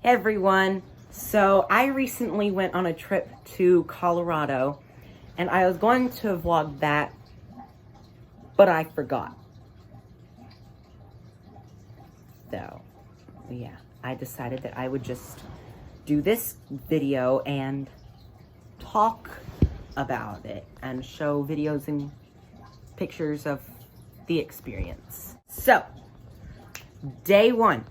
Hey everyone. So I recently went on a trip to Colorado and I was going to vlog that, but I forgot. So yeah, I decided that I would just do this video and talk about it and show videos and pictures of the experience. So, day one.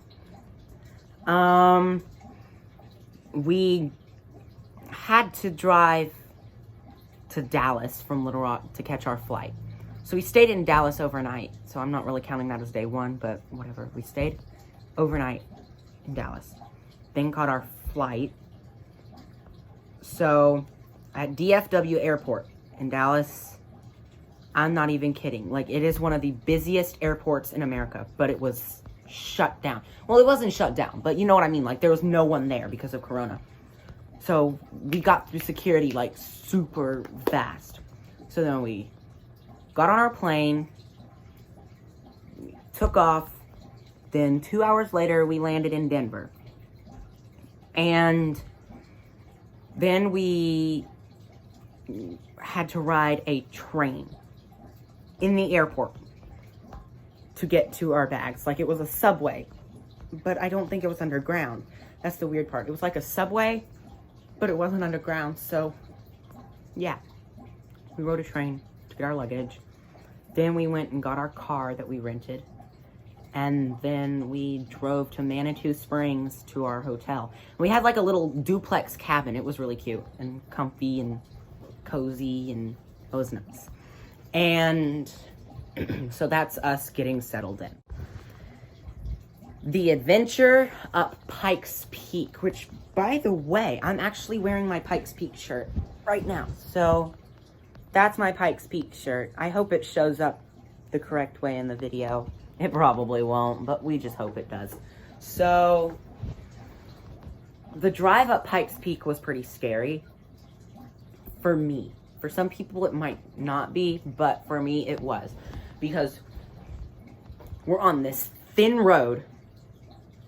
We had to drive to Dallas from Little Rock to catch our flight. So we stayed in Dallas overnight. So I'm not really counting that as day one, but whatever. We stayed overnight in Dallas. Then caught our flight. So at DFW Airport in Dallas, I'm not even kidding. Like, it is one of the busiest airports in America, but it was shut down. Well, it wasn't shut down, but you know what I mean. Like, there was no one there because of Corona. So we got through security like super fast. So then we got on our plane, took off. Then 2 hours later, we landed in Denver. And then we had to ride a train in the airport to get to our bags. Like, it was a subway, but I don't think it was underground. That's the weird part. It was like a subway, but it wasn't underground. So yeah, we rode a train to get our luggage. Then we went and got our car that we rented. And then we drove to Manitou Springs to our hotel. We had like a little duplex cabin. It was really cute and comfy and cozy, and it was nice. And so that's us getting settled in. The adventure up Pikes Peak, which, by the way, I'm actually wearing my Pikes Peak shirt right now. So that's my Pikes Peak shirt. I hope it shows up the correct way in the video. It probably won't, but we just hope it does. So the drive up Pikes Peak was pretty scary for me. For some people it might not be, but for me it was. Because we're on this thin road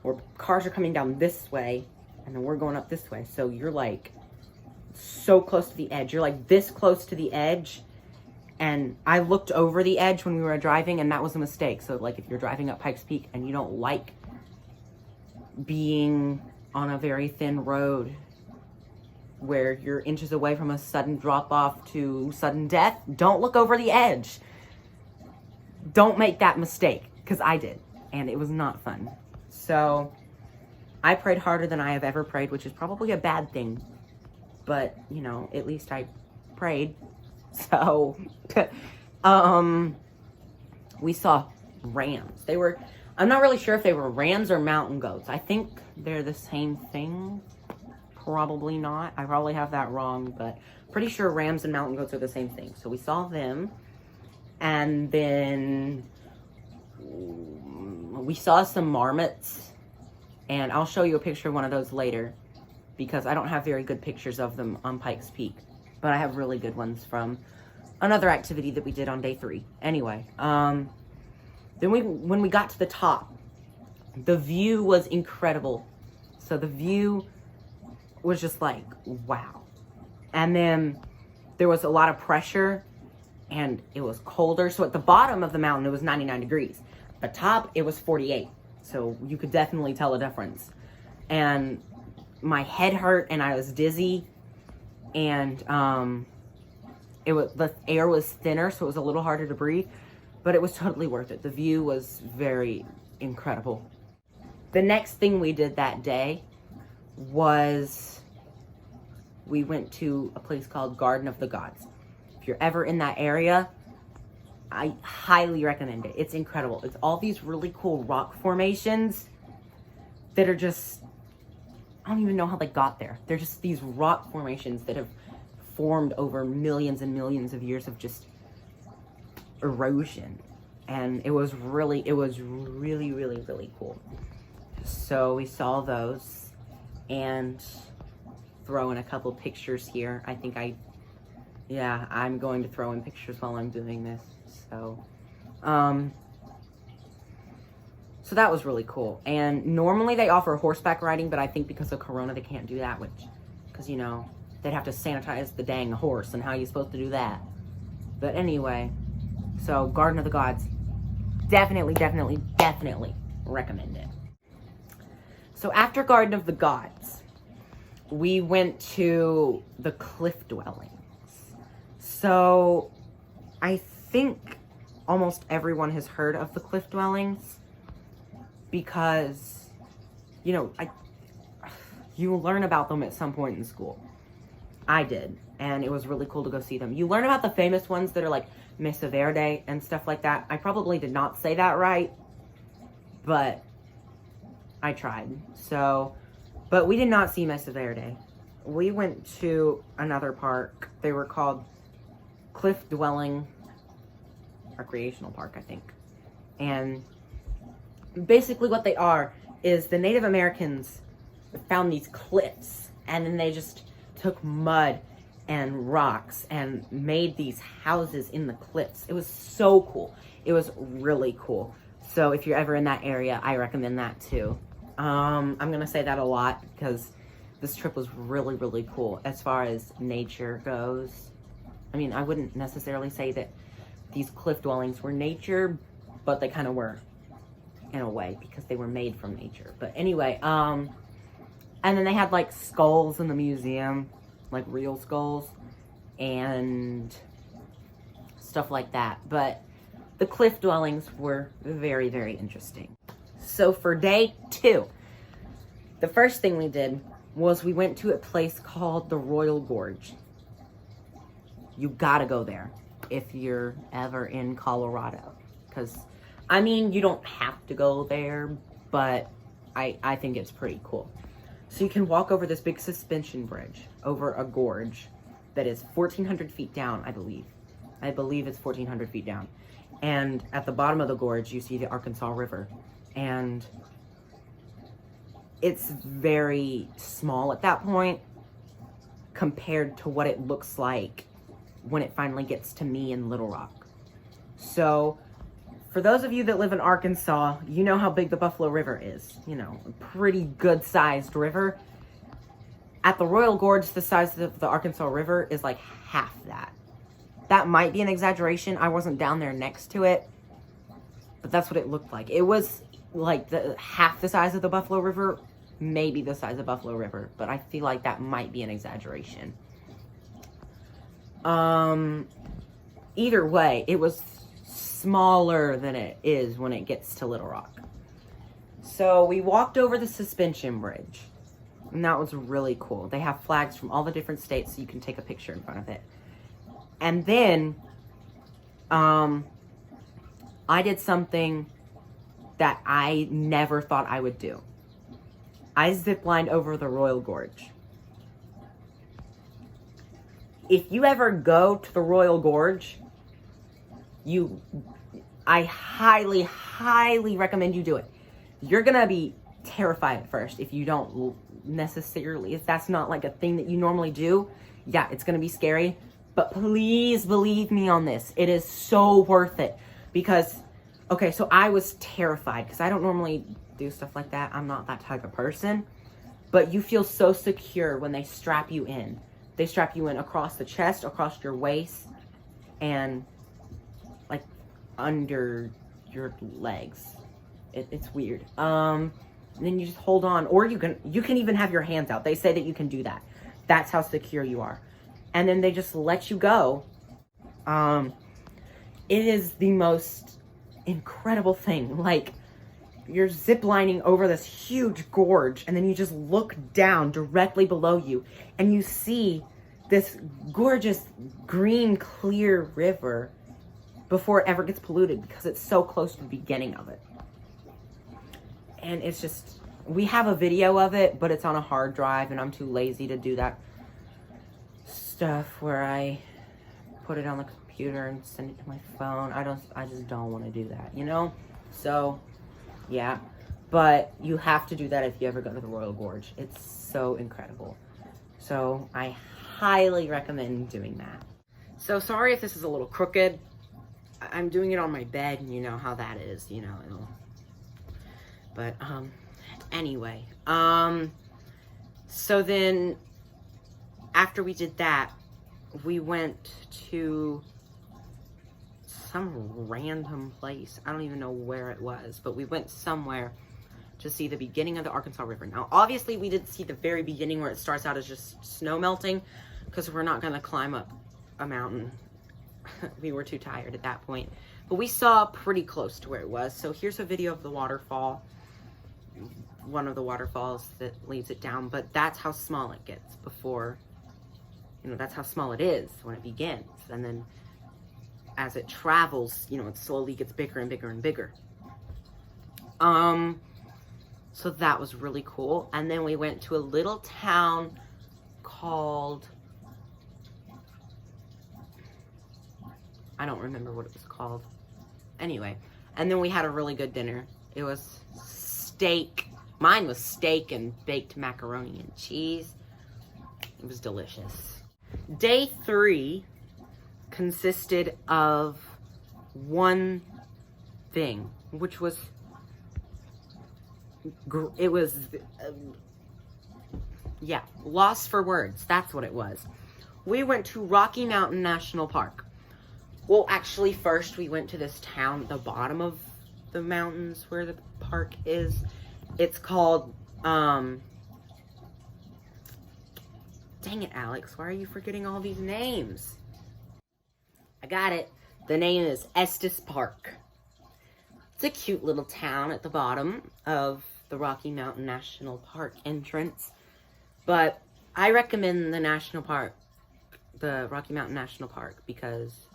where cars are coming down this way and then we're going up this way. So you're like so close to the edge. You're like this close to the edge. And I looked over the edge when we were driving, and that was a mistake. So like, if you're driving up Pikes Peak and you don't like being on a very thin road where you're inches away from a sudden drop off to sudden death, don't look over the edge. Don't make that mistake, because I did, and it was not fun. So I prayed harder than I have ever prayed, which is probably a bad thing, but you know, at least I prayed. So we saw rams. I'm not really sure if they were rams or mountain goats. I think they're the same thing. Probably not. I probably have that wrong, but pretty sure rams and mountain goats are the same thing. So we saw them. And then we saw some marmots, and I'll show you a picture of one of those later because I don't have very good pictures of them on Pikes Peak, but I have really good ones from another activity that we did on day 3. Anyway, then when we got to the top, the view was incredible. So the view was just like, wow. And then there was a lot of pressure and it was colder. So at the bottom of the mountain, it was 99 degrees. At the top, it was 48. So you could definitely tell a difference. And my head hurt and I was dizzy. And the air was thinner, so it was a little harder to breathe. But it was totally worth it. The view was very incredible. The next thing we did that day was we went to a place called Garden of the Gods. If you're ever in that area, I highly recommend it. It's incredible. It's all these really cool rock formations that are just, I don't even know how they got there. They're just these rock formations that have formed over millions and millions of years of just erosion. And it was really, really cool. So we saw those and throw in a couple pictures here. I think I'm going to throw in pictures while I'm doing this. So So that was really cool. And normally they offer horseback riding, but I think because of Corona, they can't do that, because, you know, they'd have to sanitize the dang horse, and how are you supposed to do that? But anyway, so Garden of the Gods, definitely recommend it. So after Garden of the Gods, we went to the Cliff Dwellings. So I think almost everyone has heard of the Cliff Dwellings because, you know, you learn about them at some point in school. I did, and it was really cool to go see them. You learn about the famous ones that are like Mesa Verde and stuff like that. I probably did not say that right, but I tried. So, but we did not see Mesa Verde. We went to another park. They were called Cliff Dwelling Recreational Park, I think. And basically what they are is the Native Americans found these cliffs, and then they just took mud and rocks and made these houses in the cliffs. It was so cool. It was really cool. So if you're ever in that area, I recommend that too. I'm gonna say that a lot because this trip was really cool as far as nature goes. I mean, I wouldn't necessarily say that these cliff dwellings were nature, but they kind of were in a way because they were made from nature. But anyway, and then they had like skulls in the museum, like real skulls and stuff like that. But the cliff dwellings were very interesting. So for day 2, the first thing we did was we went to a place called the Royal Gorge. You gotta go there if you're ever in Colorado. Because, I mean, you don't have to go there, but I think it's pretty cool. So you can walk over this big suspension bridge over a gorge that is 1,400 feet down, I believe. I believe it's 1,400 feet down. And at the bottom of the gorge, you see the Arkansas River. And it's very small at that point compared to what it looks like when it finally gets to me in Little Rock. So for those of you that live in Arkansas, you know how big the Buffalo River is. You know, a pretty good sized river. At the Royal Gorge, the size of the Arkansas River is like half that. That might be an exaggeration. I wasn't down there next to it, but that's what it looked like. It was like half the size of the Buffalo River, maybe the size of Buffalo River, but I feel like that might be an exaggeration. Either way, it was smaller than it is when it gets to Little Rock. So we walked over the suspension bridge, and that was really cool. They have flags from all the different states, so you can take a picture in front of it. And then, I did something that I never thought I would do. I ziplined over the Royal Gorge. If you ever go to the Royal Gorge, I highly recommend you do it. You're gonna be terrified at first if you don't necessarily, if that's not like a thing that you normally do. Yeah, it's gonna be scary, but please believe me on this. It is so worth it because, okay, so I was terrified because I don't normally do stuff like that. I'm not that type of person, but you feel so secure when they strap you in. They strap you in across the chest, across your waist, and like under your legs. It's weird. And then you just hold on, or you can even have your hands out. They say that you can do that. That's how secure you are. And then they just let you go. It is the most incredible thing. Like, you're ziplining over this huge gorge, and then you just look down directly below you, and you see this gorgeous green, clear river before it ever gets polluted because it's so close to the beginning of it. And it's just, we have a video of it, but it's on a hard drive, and I'm too lazy to do that stuff where I put it on the computer and send it to my phone. I just don't want to do that, you know? So, yeah. But you have to do that if you ever go to the Royal Gorge. It's so incredible. So, I highly recommend doing that. So, sorry if this is a little crooked. I'm doing it on my bed, and you know how that is, you know. But, anyway. So then, after we did that, we went to some random place. I don't even know where it was, but we went somewhere to see the beginning of the Arkansas River. Now, obviously, we didn't see the very beginning where it starts out as just snow melting, because we're not going to climb up a mountain. We were too tired at that point. But we saw pretty close to where it was. So here's a video of the waterfall. One of the waterfalls that leads it down. But that's how small it gets before, you know, that's how small it is when it begins. And then as it travels, you know, it slowly gets bigger and bigger and bigger. So that was really cool. And then we went to a little town called, I don't remember what it was called. Anyway, and then we had a really good dinner. It was steak. Mine was steak and baked macaroni and cheese. It was delicious. Day 3 consisted of one thing, which was, yeah, lost for words. That's what it was. We went to Rocky Mountain National Park. Well, actually, first we went to this town at the bottom of the mountains where the park is. It's called, dang it, Alex. Why are you forgetting all these names? I got it. The name is Estes Park. It's a cute little town at the bottom of the Rocky Mountain National Park entrance. But I recommend the national park, the Rocky Mountain National Park, because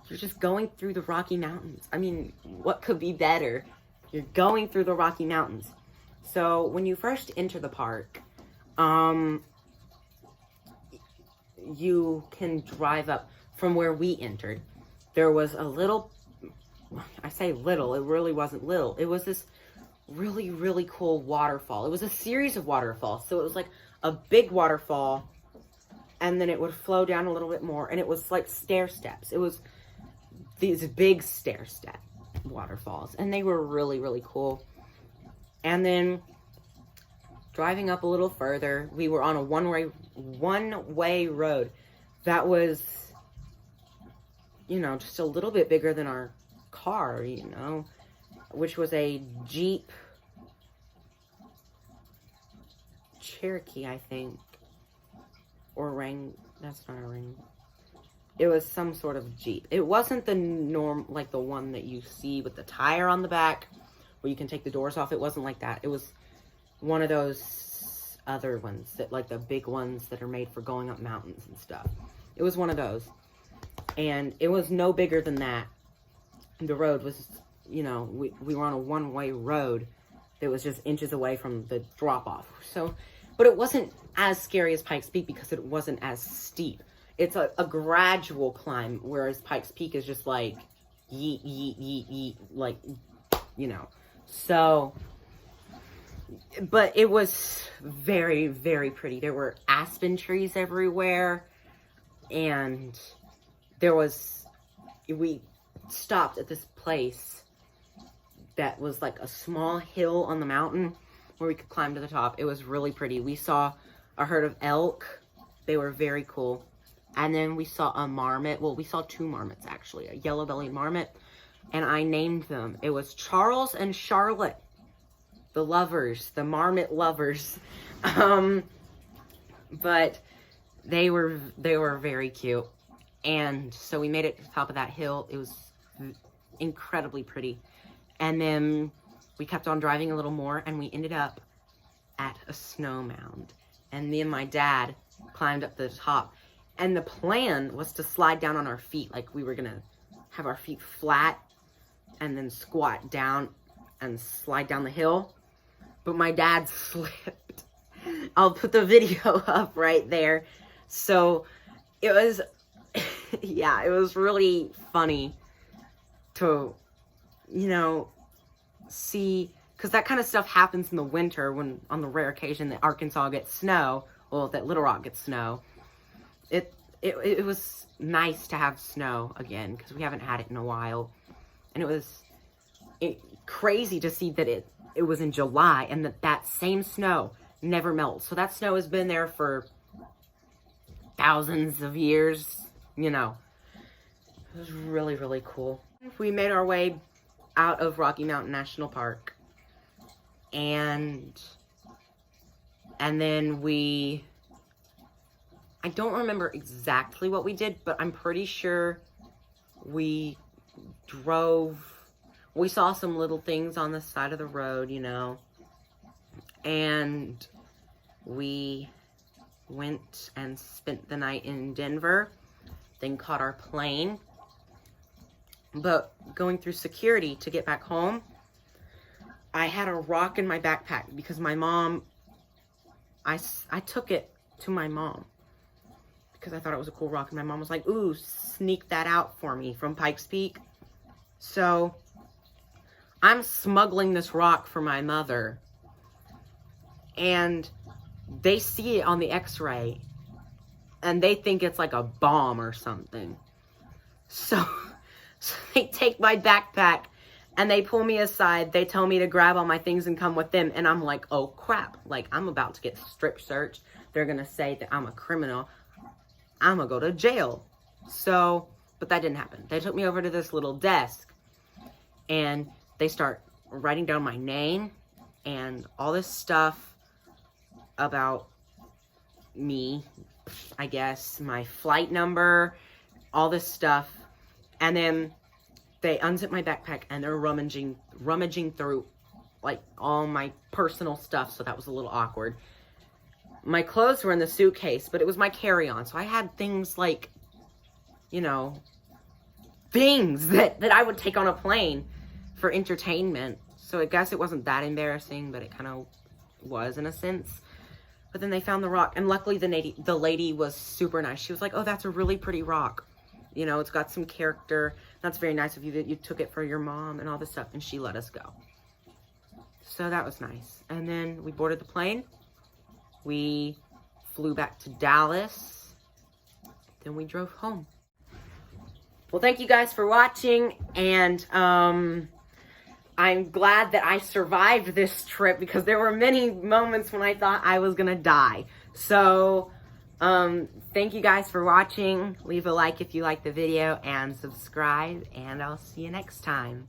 you're just going through the Rocky Mountains. I mean, what could be better? You're going through the Rocky Mountains. So when you first enter the park, you can drive up from where we entered. There was a little, I say little, it really wasn't little. It was this really, really cool waterfall. It was a series of waterfalls. So it was like a big waterfall, and then it would flow down a little bit more, and it was like stair steps. It was these big stair step waterfalls, and they were really, really cool. And then driving up a little further, we were on a one-way road that was, you know, just a little bit bigger than our car, you know, which was a Jeep Cherokee, I think, or that's not a Wrangler. It was some sort of Jeep. It wasn't the norm, like the one that you see with the tire on the back, where you can take the doors off. It wasn't like that. It was one of those other ones, that like the big ones that are made for going up mountains and stuff. It was one of those. And it was no bigger than that. The road was, you know, we were on a one-way road that was just inches away from the drop-off. So, but it wasn't as scary as Pikes Peak because it wasn't as steep. It's a gradual climb, whereas Pikes Peak is just like, yeet, yeet, yeet, yeet, like, you know. So, but it was very, very pretty. There were aspen trees everywhere, and we stopped at this place that was like a small hill on the mountain where we could climb to the top. It was really pretty. We saw a herd of elk. They were very cool. And then we saw a marmot. Well, we saw 2 marmots, actually. A yellow-bellied marmot. And I named them. It was Charles and Charlotte. The lovers. The marmot lovers. But they were very cute. And so we made it to the top of that hill. It was incredibly pretty. And then we kept on driving a little more. And we ended up at a snow mound. And me and my dad climbed up the top. And the plan was to slide down on our feet. Like we were going to have our feet flat and then squat down and slide down the hill. But my dad slipped. I'll put the video up right there. So it was, yeah, it was really funny to, you know, see, because that kind of stuff happens in the winter when, on the rare occasion that Arkansas gets snow, well, that Little Rock gets snow. It was nice to have snow again, because we haven't had it in a while. And it was crazy to see that it was in July, and that same snow never melts. So that snow has been there for thousands of years, you know. It was really, really cool. We made our way out of Rocky Mountain National Park, and then I don't remember exactly what we did, but I'm pretty sure we saw some little things on the side of the road, you know, and we went and spent the night in Denver, then caught our plane. But going through security to get back home, I had a rock in my backpack because my mom, I took it to my mom because I thought it was a cool rock, and my mom was like, ooh, sneak that out for me from Pikes Peak. So I'm smuggling this rock for my mother, and they see it on the x-ray, and they think it's like a bomb or something. So they take my backpack, and they pull me aside. They tell me to grab all my things and come with them, and I'm like, oh crap, like I'm about to get strip searched. They're gonna say that I'm a criminal. I'm gonna go to jail. So, but that didn't happen. They took me over to this little desk, and they start writing down my name and all this stuff about me, I guess, my flight number, all this stuff. And then they unzip my backpack, and they're rummaging through like all my personal stuff. So that was a little awkward. My clothes were in the suitcase, but it was my carry-on. So I had things like, you know, things that I would take on a plane for entertainment. So I guess it wasn't that embarrassing, but it kind of was in a sense. But then they found the rock, and luckily the lady was super nice. She was like, oh, that's a really pretty rock. You know, it's got some character. That's very nice of you that you took it for your mom and all this stuff. And she let us go. So that was nice. And then we boarded the plane. We flew back to Dallas. Then we drove home. Well, thank you guys for watching. And I'm glad that I survived this trip, because there were many moments when I thought I was going to die. So thank you guys for watching. Leave a like if you like the video, and subscribe, and I'll see you next time.